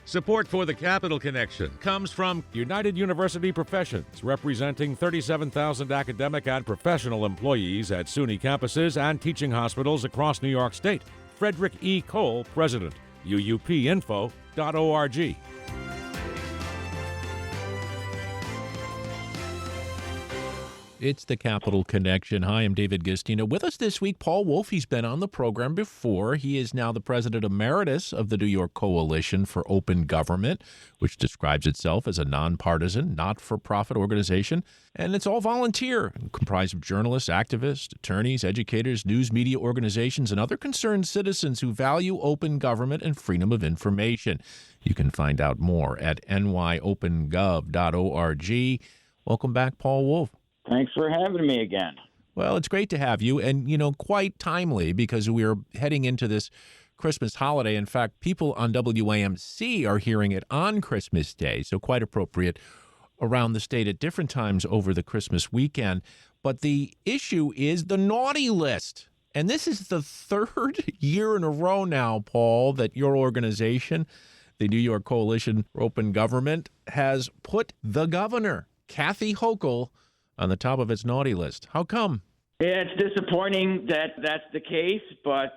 Support for the Capital Connection comes from United University Professions, representing 37,000 academic and professional employees at SUNY campuses and teaching hospitals across New York State. Frederick E. Cole, President, uupinfo.org. It's the Capital Connection. Hi, I'm David Gistina. With us this week, Paul Wolf. He's been on the program before. He is now the President Emeritus of the New York Coalition for Open Government, which describes itself as a nonpartisan, not-for-profit organization. And it's all volunteer, comprised of journalists, activists, attorneys, educators, news media organizations, and other concerned citizens who value open government and freedom of information. You can find out more at nyopengov.org. Welcome back, Paul Wolf. Thanks for having me again. Well, it's great to have you, and, quite timely because we're heading into this Christmas holiday. In fact, people on WAMC are hearing it on Christmas Day, so quite appropriate around the state at different times over the Christmas weekend. But the issue is the naughty list. And this is the third year in a row now, Paul, that your organization, the New York Coalition for Open Government, has put the governor, Kathy Hochul, on the top of its naughty list. How come? Yeah, it's disappointing that that's the case, but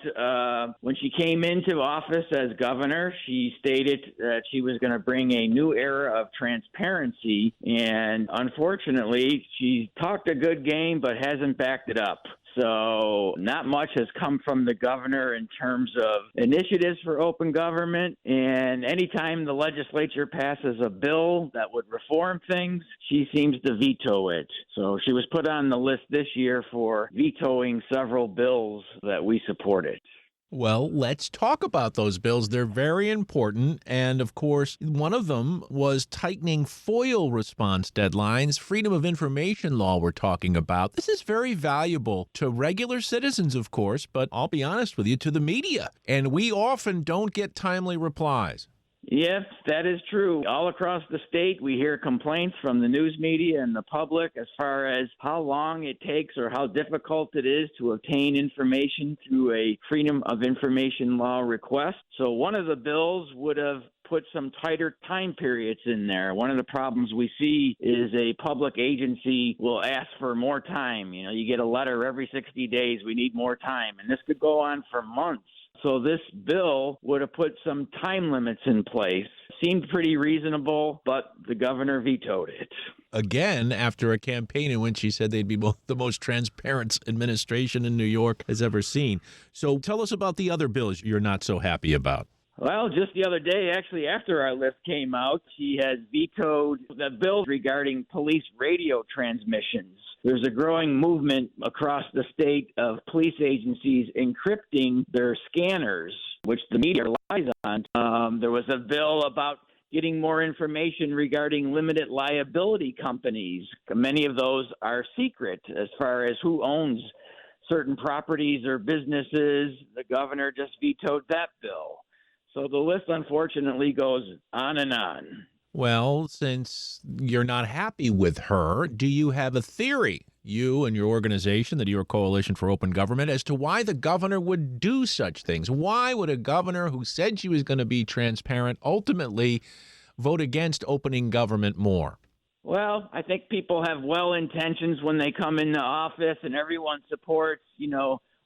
when she came into office as governor, she stated that she was going to bring a new era of transparency, and unfortunately, she talked a good game but hasn't backed it up. So not much has come from the governor in terms of initiatives for open government. And anytime the legislature passes a bill that would reform things, she seems to veto it. So she was put on the list this year for vetoing several bills that we supported. Well, let's talk about those bills. They're very important. And, of course, one of them was tightening FOIL response deadlines, freedom of information law we're talking about. This is very valuable to regular citizens, of course, but I'll be honest with you, to the media. And we often don't get timely replies. Yes, that is true. All across the state, we hear complaints from the news media and the public as far as how long it takes or how difficult it is to obtain information through a Freedom of Information Law request. So one of the bills would have put some tighter time periods in there. One of the problems we see is a public agency will ask for more time. You get a letter every 60 days, we need more time. And this could go on for months. So this bill would have put some time limits in place. Seemed pretty reasonable, but the governor vetoed it. Again, after a campaign in which she said they'd be the most transparent administration in New York has ever seen. So tell us about the other bills you're not so happy about. Well, just the other day, actually, after our list came out, she has vetoed the bill regarding police radio transmissions. There's a growing movement across the state of police agencies encrypting their scanners, which the media relies on. There was a bill about getting more information regarding limited liability companies. Many of those are secret as far as who owns certain properties or businesses. The governor just vetoed that bill. So the list, unfortunately, goes on and on. Well, since you're not happy with her, do you have a theory, you and your organization, the New York Coalition for Open Government, as to why the governor would do such things? Why would a governor who said she was going to be transparent ultimately vote against opening government more? Well, I think people have well intentions when they come into office, and everyone supports,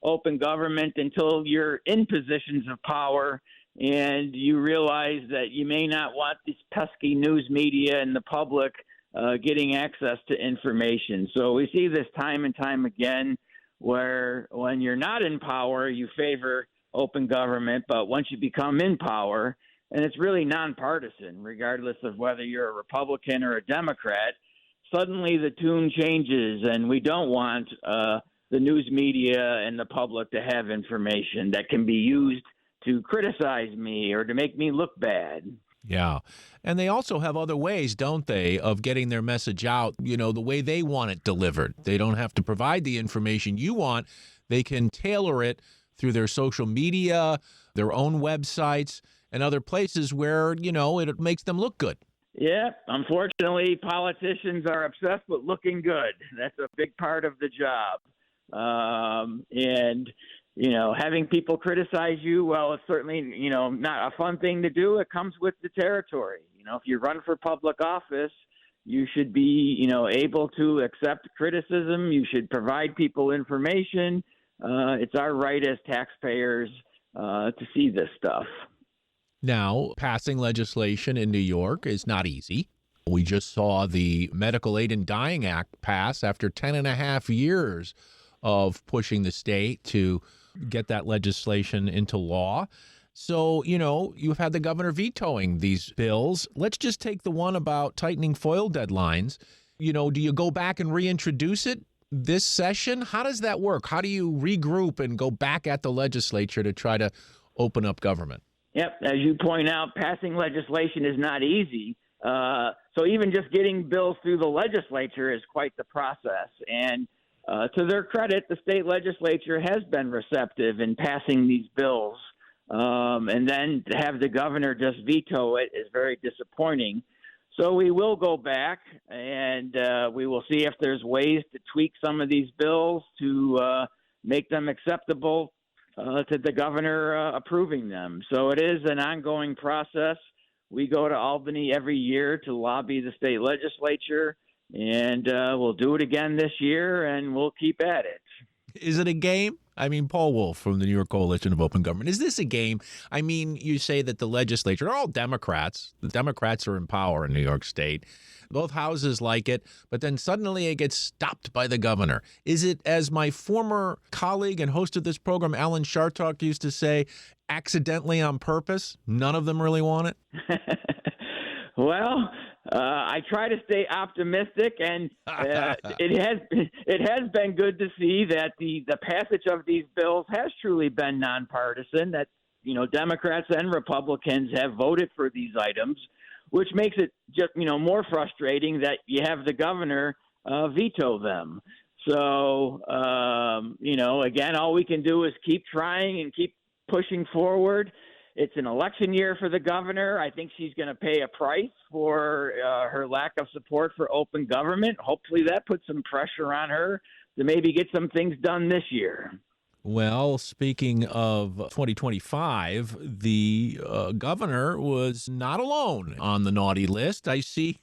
open government until you're in positions of power. And you realize that you may not want this pesky news media and the public getting access to information. So we see this time and time again where when you're not in power, you favor open government. But once you become in power, and it's really nonpartisan, regardless of whether you're a Republican or a Democrat, suddenly the tune changes, and we don't want the news media and the public to have information that can be used to criticize me or to make me look bad. Yeah. And they also have other ways, don't they, of getting their message out, the way they want it delivered. They don't have to provide the information you want. They can tailor it through their social media, their own websites, and other places where, it makes them look good. Yeah, unfortunately, politicians are obsessed with looking good. That's a big part of the job. And having people criticize you, well, it's certainly, not a fun thing to do. It comes with the territory. If you run for public office, you should be, able to accept criticism. You should provide people information. It's our right as taxpayers to see this stuff. Now, passing legislation in New York is not easy. We just saw the Medical Aid in Dying Act pass after 10 and a half years of pushing the state to get that legislation into law. So, you've had the governor vetoing these bills. Let's just take the one about tightening FOIL deadlines. Do you go back and reintroduce it this session? How does that work? How do you regroup and go back at the legislature to try to open up government? Yep. As you point out, passing legislation is not easy. So even just getting bills through the legislature is quite the process. And to their credit, the state legislature has been receptive in passing these bills. And then to have the governor just veto it is very disappointing. So we will go back and we will see if there's ways to tweak some of these bills to make them acceptable to the governor approving them. So it is an ongoing process. We go to Albany every year to lobby the state legislature, and we'll do it again this year, and we'll keep at it. Is it a game? I mean, Paul Wolf from the New York Coalition of Open Government. Is this a game? I mean, you say that the legislature are all Democrats. The Democrats are in power in New York State. Both houses like it, but then suddenly it gets stopped by the governor. Is it, as my former colleague and host of this program, Alan Shartok, used to say, accidentally on purpose? None of them really want it? Well, I try to stay optimistic, and it has been good to see that the passage of these bills has truly been nonpartisan. That Democrats and Republicans have voted for these items, which makes it just more frustrating that you have the governor veto them. So again, all we can do is keep trying and keep pushing forward. It's an election year for the governor. I think she's going to pay a price for her lack of support for open government. Hopefully that puts some pressure on her to maybe get some things done this year. Well, speaking of 2025, the governor was not alone on the naughty list. I see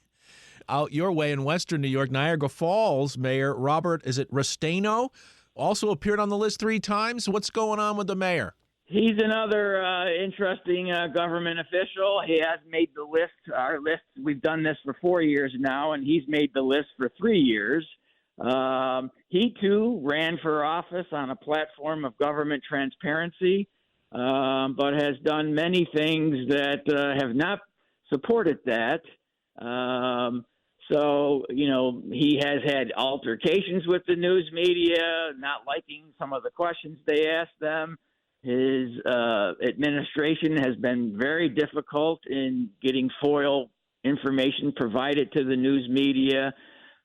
out your way in Western New York, Niagara Falls Mayor Robert, is it Restaino, also appeared on the list 3 times. What's going on with the mayor? He's another interesting government official. He has made the list, our list. We've done this for 4 years now, and he's made the list for 3 years. He, too, ran for office on a platform of government transparency, but has done many things that have not supported that. So, he has had altercations with the news media, not liking some of the questions they asked them. His administration has been very difficult in getting FOIL information provided to the news media.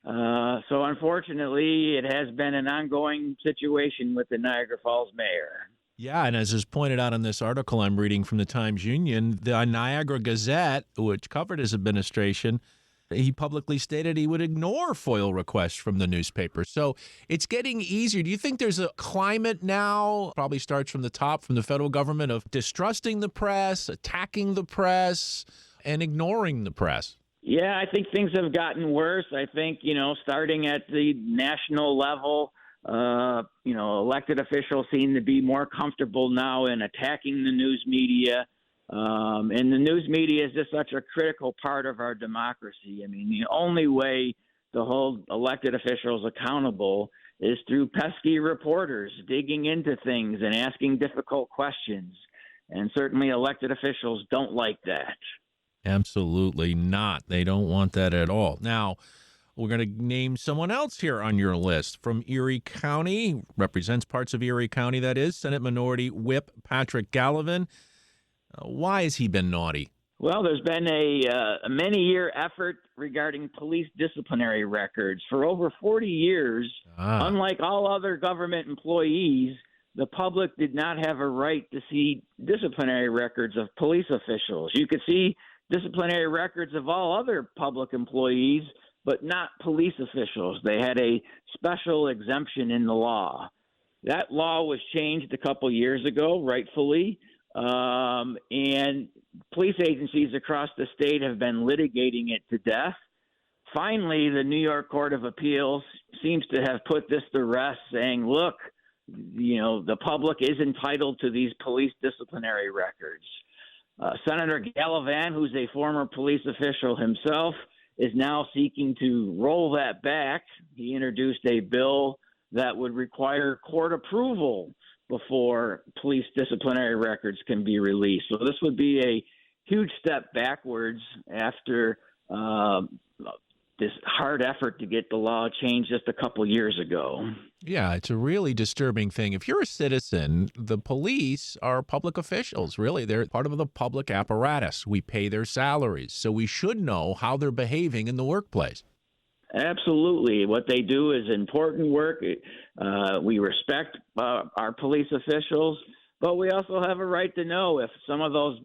So unfortunately, it has been an ongoing situation with the Niagara Falls mayor. Yeah, and as is pointed out in this article I'm reading from the Times-Union, the Niagara Gazette, which covered his administration, he publicly stated he would ignore FOIL requests from the newspaper. So it's getting easier. Do you think there's a climate now, probably starts from the top, from the federal government, of distrusting the press, attacking the press, and ignoring the press? Yeah, I think things have gotten worse. I think, starting at the national level, elected officials seem to be more comfortable now in attacking the news media. And the news media is just such a critical part of our democracy. I mean, the only way to hold elected officials accountable is through pesky reporters digging into things and asking difficult questions. And certainly elected officials don't like that. Absolutely not. They don't want that at all. Now, we're going to name someone else here on your list from Erie County, represents parts of Erie County, that is, Senate Minority Whip Patrick Gallivan. Why has he been naughty? Well, there's been a many-year effort regarding police disciplinary records. For over 40 years, unlike all other government employees, the public did not have a right to see disciplinary records of police officials. You could see disciplinary records of all other public employees, but not police officials. They had a special exemption in the law. That law was changed a couple years ago, rightfully, and police agencies across the state have been litigating it to death. Finally, the New York Court of Appeals seems to have put this to rest, saying, look, the public is entitled to these police disciplinary records. Senator Gallivan, who's a former police official himself, is now seeking to roll that back. He introduced a bill that would require court approval before police disciplinary records can be released. So this would be a huge step backwards after this hard effort to get the law changed just a couple years ago. Yeah, it's a really disturbing thing. If you're a citizen, the police are public officials, really. They're part of the public apparatus. We pay their salaries, so we should know how they're behaving in the workplace. Absolutely. What they do is important work. We respect our police officials, but we also have a right to know if some of those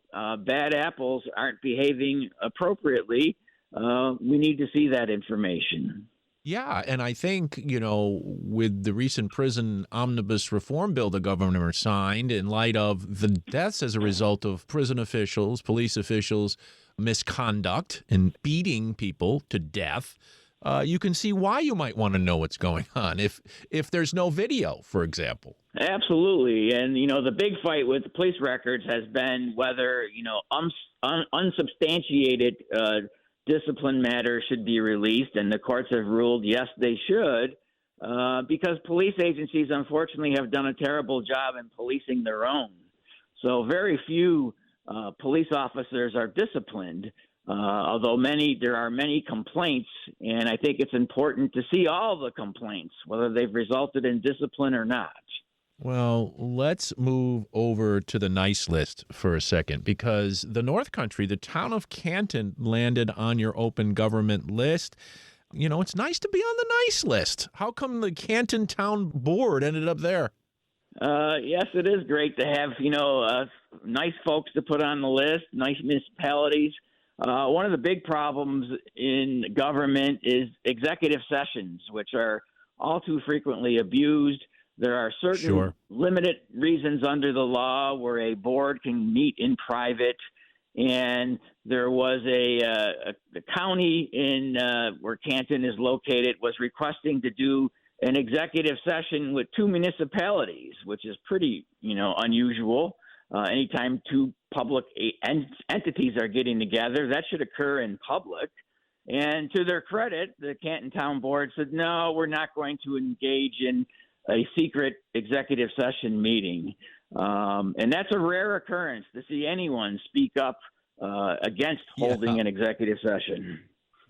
bad apples aren't behaving appropriately. We need to see that information. Yeah, and I think, with the recent prison omnibus reform bill the governor signed, in light of the deaths as a result of prison officials, police officials' misconduct in beating people to death, you can see why you might want to know what's going on if there's no video, for example. Absolutely. And, the big fight with the police records has been whether, unsubstantiated discipline matters should be released. And the courts have ruled, yes, they should, because police agencies, unfortunately, have done a terrible job in policing their own. So very few police officers are disciplined. Although there are many complaints, and I think it's important to see all the complaints, whether they've resulted in discipline or not. Well, let's move over to the nice list for a second, because the North Country, the town of Canton, landed on your open government list. It's nice to be on the nice list. How come the Canton Town Board ended up there? Yes, it is great to have, nice folks to put on the list, nice municipalities. One of the big problems in government is executive sessions, which are all too frequently abused. There are certain limited reasons under the law where a board can meet in private. And there was a county in where Canton is located was requesting to do an executive session with two municipalities, which is pretty, unusual. Anytime two public entities are getting together, that should occur in public. And to their credit, the Canton Town Board said, no, we're not going to engage in a secret executive session meeting. And that's a rare occurrence to see anyone speak up against holding an executive session.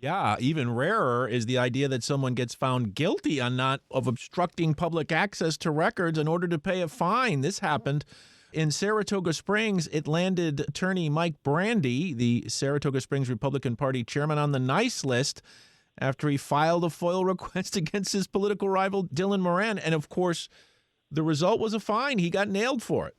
Yeah, even rarer is the idea that someone gets found guilty of obstructing public access to records in order to pay a fine. This happened in Saratoga Springs. It landed attorney Mike Brandy, the Saratoga Springs Republican Party chairman, on the nice list after he filed a FOIL request against his political rival Dylan Moran. And, of course, the result was a fine. He got nailed for it.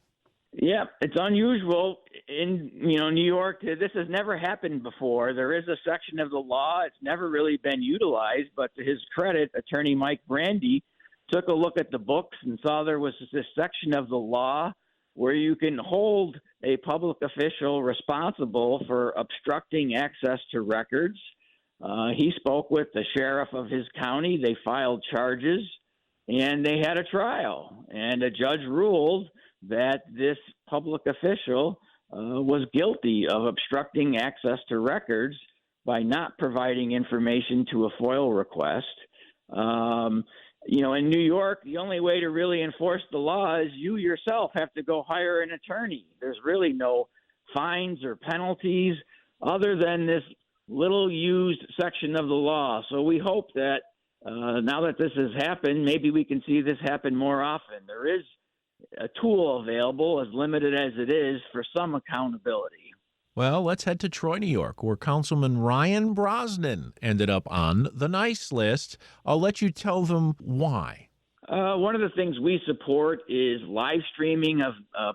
Yeah, it's unusual. In New York, this has never happened before. There is a section of the law. It's never really been utilized. But to his credit, attorney Mike Brandy took a look at the books and saw there was this section of the law where you can hold a public official responsible for obstructing access to records. He spoke with the sheriff of his county. They filed charges, and they had a trial. And a judge ruled that this public official was guilty of obstructing access to records by not providing information to a FOIL request. In New York, the only way to really enforce the law is you yourself have to go hire an attorney. There's really no fines or penalties other than this little used section of the law. So we hope that now that this has happened, maybe we can see this happen more often. There is a tool available, as limited as it is, for some accountability. Well, let's head to Troy, New York, where Councilman Ryan Brosnan ended up on the nice list. I'll let you tell them why. One of the things we support is live streaming of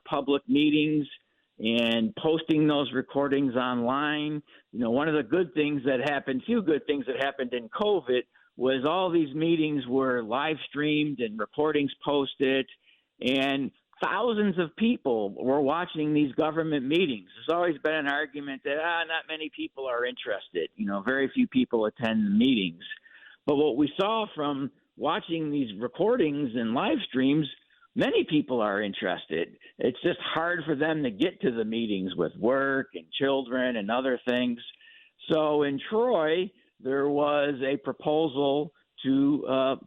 public meetings and posting those recordings online. One of the few good things that happened in COVID was all these meetings were live streamed and recordings posted, and thousands of people were watching these government meetings. There's always been an argument that not many people are interested. Very few people attend the meetings. But what we saw from watching these recordings and live streams, many people are interested. It's just hard for them to get to the meetings with work and children and other things. So in Troy, there was a proposal to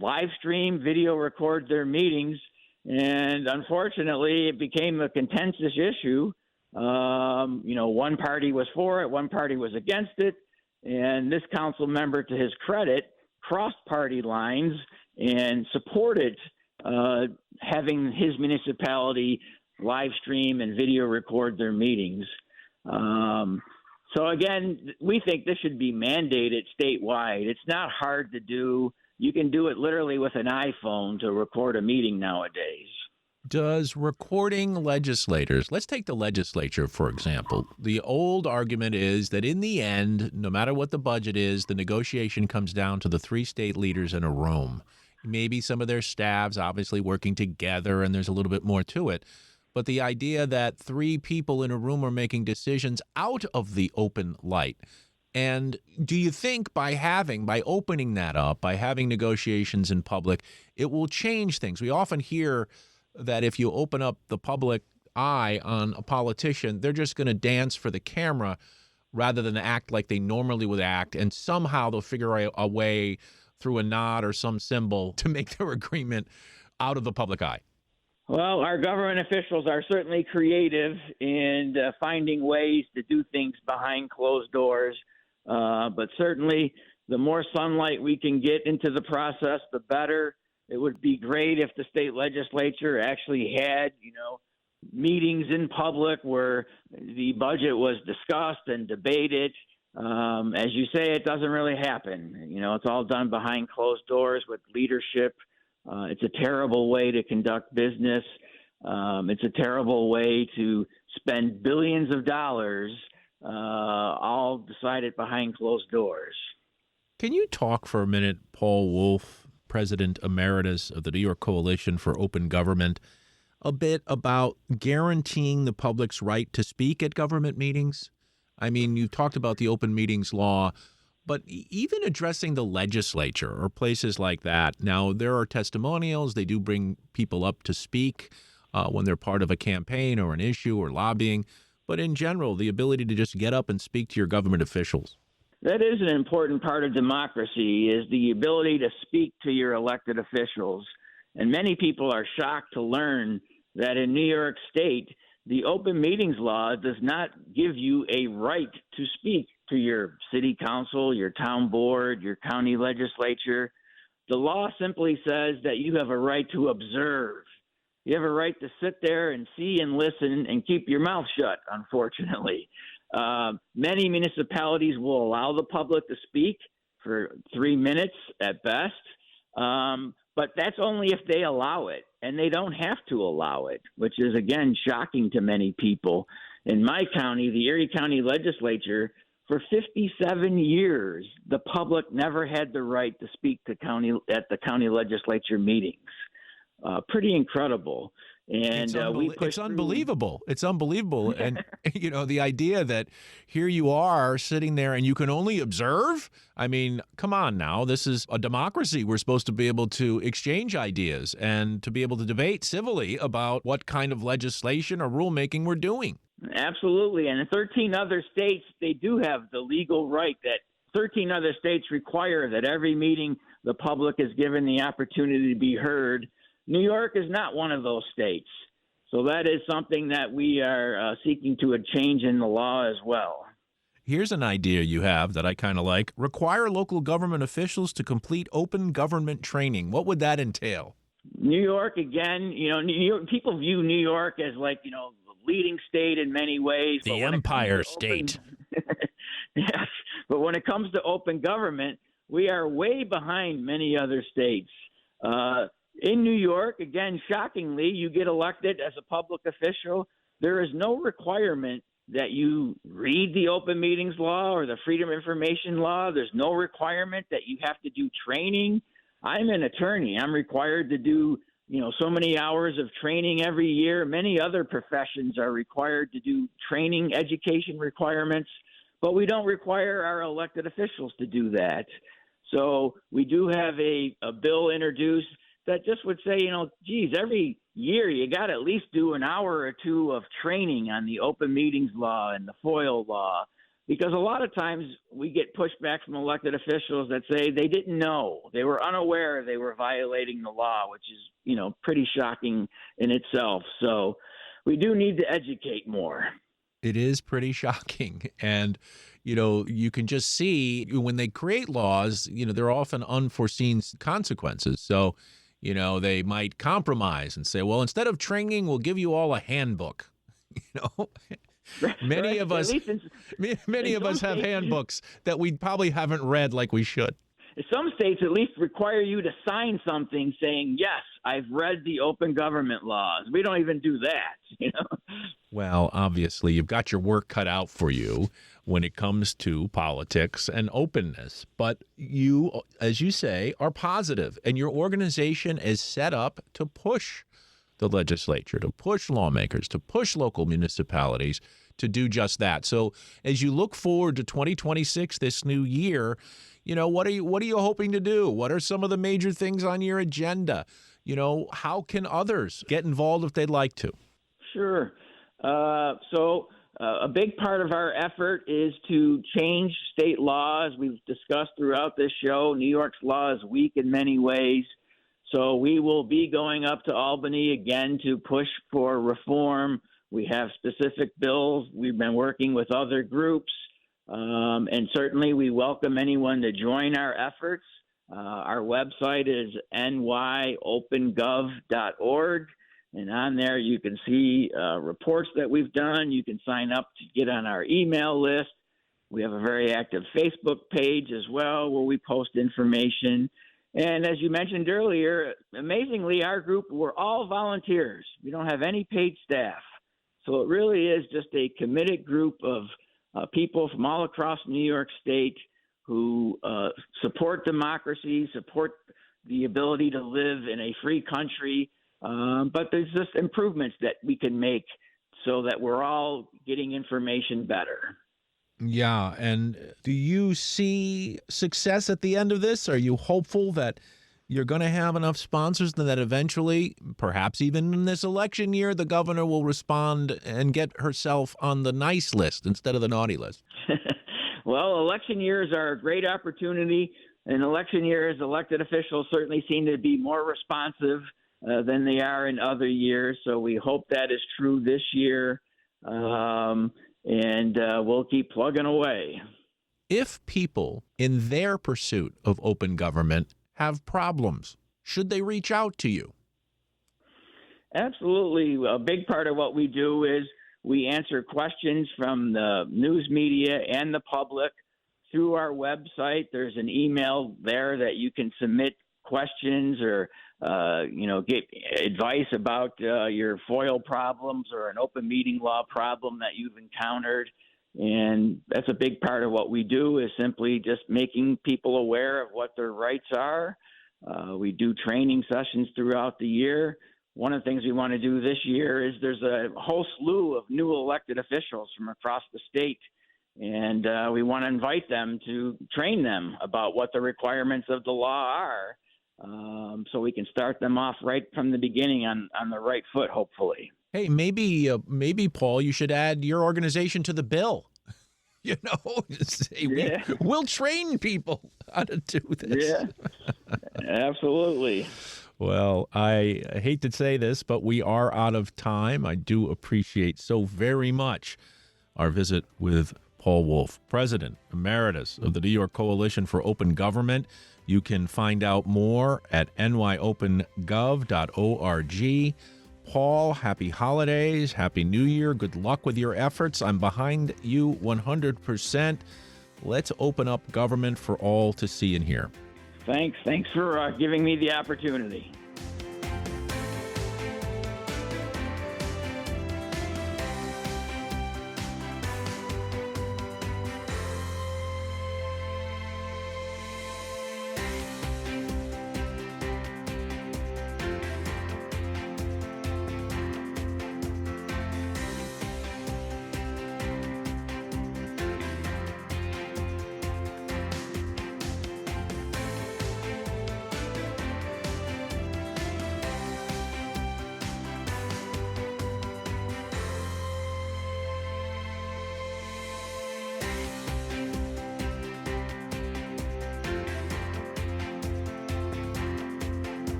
live stream, video record their meetings. And unfortunately, it became a contentious issue. One party was for it, one party was against it. And this council member, to his credit, crossed party lines and supported having his municipality live stream and video record their meetings. So again, we think this should be mandated statewide. It's not hard to do. You can do it literally with an iPhone to record a meeting nowadays. Does recording legislators, let's take the legislature, for example. The old argument is that in the end, no matter what the budget is, the negotiation comes down to the three state leaders in a room. Maybe some of their staffs obviously working together, and there's a little bit more to it. But the idea that three people in a room are making decisions out of the open light. And do you think by opening that up, by having negotiations in public, it will change things? We often hear that if you open up the public eye on a politician, they're just going to dance for the camera rather than act like they normally would act, and somehow they'll figure a way through a nod or some symbol to make their agreement out of the public eye. Well, our government officials are certainly creative in finding ways to do things behind closed doors, but certainly the more sunlight we can get into the process, the better. It would be great if the state legislature actually had, meetings in public where the budget was discussed and debated. As you say, it doesn't really happen. It's all done behind closed doors with leadership. It's a terrible way to conduct business. It's a terrible way to spend billions of dollars, all decided behind closed doors. Can you talk for a minute, Paul Wolf, President Emeritus of the New York Coalition for Open Government, a bit about guaranteeing the public's right to speak at government meetings? I mean, you talked about the open meetings law, but even addressing the legislature or places like that. Now, there are testimonials. They do bring people up to speak when they're part of a campaign or an issue or lobbying. But in general, the ability to just get up and speak to your government officials. That is an important part of democracy, is the ability to speak to your elected officials. And many people are shocked to learn that in New York State, the open meetings law does not give you a right to speak to your city council, your town board, your county legislature. The law simply says that you have a right to observe. You have a right to sit there and see and listen and keep your mouth shut, unfortunately. Many municipalities will allow the public to speak for 3 minutes at best, but that's only if they allow it, and they don't have to allow it, which is, again, shocking to many people. In my county, the Erie County Legislature, for 57 years, the public never had the right to speak to at the county legislature meetings. Pretty incredible. And it's unbelievable. It's unbelievable. And, the idea that here you are sitting there and you can only observe. I mean, come on now. This is a democracy. We're supposed to be able to exchange ideas and to be able to debate civilly about what kind of legislation or rulemaking we're doing. Absolutely. And in 13 other states, they do have the legal right that 13 other states require that every meeting the public is given the opportunity to be heard. New York is not one of those states. So that is something that we are seeking to a change in the law as well. Here's an idea you have that I kind of like. Require local government officials to complete open government training. What would that entail? New York, again, New York, people view New York as the leading state in many ways. The Empire State. Yes. But when it comes to open government, we are way behind many other states. In New York, again, shockingly, you get elected as a public official. There is no requirement that you read the open meetings law or the freedom of information law. There's no requirement that you have to do training. I'm an attorney. I'm required to do, so many hours of training every year. Many other professions are required to do training, education requirements, but we don't require our elected officials to do that. So we do have a bill introduced that just would say, every year you got to at least do an hour or two of training on the open meetings law and the FOIL law, because a lot of times we get pushback from elected officials that say they didn't know, they were unaware they were violating the law, which is, pretty shocking in itself. So we do need to educate more. It is pretty shocking. And, you can just see when they create laws, there are often unforeseen consequences. So, they might compromise and say, well, instead of training, we'll give you all a handbook. Many of us have handbooks that we probably haven't read like we should. Some states at least require you to sign something saying, yes, I've read the open government laws. We don't even do that, Well, obviously, you've got your work cut out for you when it comes to politics and openness. But you, as you say, are positive, and your organization is set up to push the legislature, to push lawmakers, to push local municipalities to do just that. So as you look forward to 2026, this new year, what are you hoping to do? What are some of the major things on your agenda? How can others get involved if they'd like to? Sure. So a big part of our effort is to change state laws. We've discussed throughout this show, New York's law is weak in many ways. So we will be going up to Albany again to push for reform. We have specific bills. We've been working with other groups. And certainly we welcome anyone to join our efforts. Our website is nyopengov.org. And on there, you can see reports that we've done. You can sign up to get on our email list. We have a very active Facebook page as well where we post information. And as you mentioned earlier, amazingly, our group, we're all volunteers. We don't have any paid staff. So it really is just a committed group of people from all across New York State who support democracy, support the ability to live in a free country. But there's just improvements that we can make so that we're all getting information better. Yeah. And do you see success at the end of this? Are you hopeful that you're going to have enough sponsors that eventually, perhaps even in this election year, the governor will respond and get herself on the nice list instead of the naughty list? Well, election years are a great opportunity. In election years, elected officials certainly seem to be more responsive than they are in other years. So we hope that is true this year. And we'll keep plugging away. If people in their pursuit of open government have problems, should they reach out to you? Absolutely. A big part of what we do is we answer questions from the news media and the public through our website. There's an email there that you can submit questions or get advice about your FOIL problems or an open meeting law problem that you've encountered. And that's a big part of what we do is simply just making people aware of what their rights are. We do training sessions throughout the year. One of the things we want to do this year is there's a whole slew of new elected officials from across the state. And we want to invite them to train them about what the requirements of the law are. So we can start them off right from the beginning on the right foot, hopefully. Hey, maybe Paul, you should add your organization to the bill. Say, we'll train people how to do this. Yeah, absolutely. Well, I hate to say this, but we are out of time. I do appreciate so very much our visit with Paul Wolf, President Emeritus of the New York Coalition for Open Government. You can find out more at nyopengov.org. Paul, happy holidays, happy New Year. Good luck with your efforts. I'm behind you 100%. Let's open up government for all to see and hear. Thanks. Thanks for giving me the opportunity.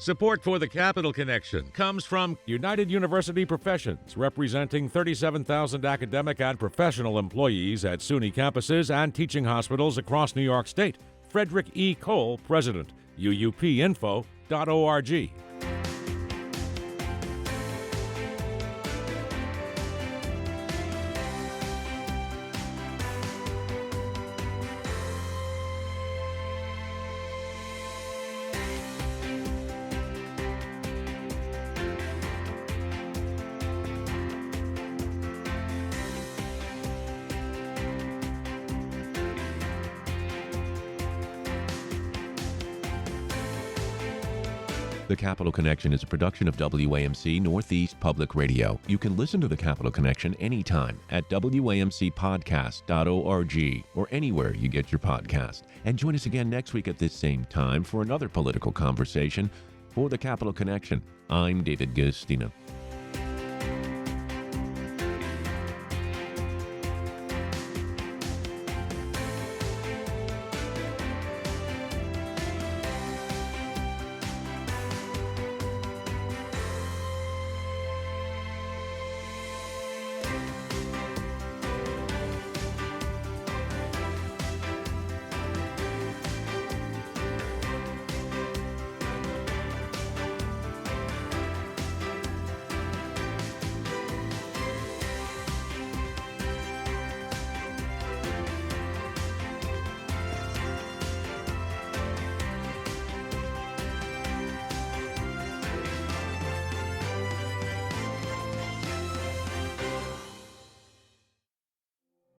Support for the Capital Connection comes from United University Professions, representing 37,000 academic and professional employees at SUNY campuses and teaching hospitals across New York State. Frederick E. Cole, President, uupinfo.org. The Capital Connection is a production of WAMC Northeast Public Radio. You can listen to The Capital Connection anytime at WAMCpodcast.org or anywhere you get your podcast. And join us again next week at this same time for another political conversation. For The Capital Connection, I'm David Gustina.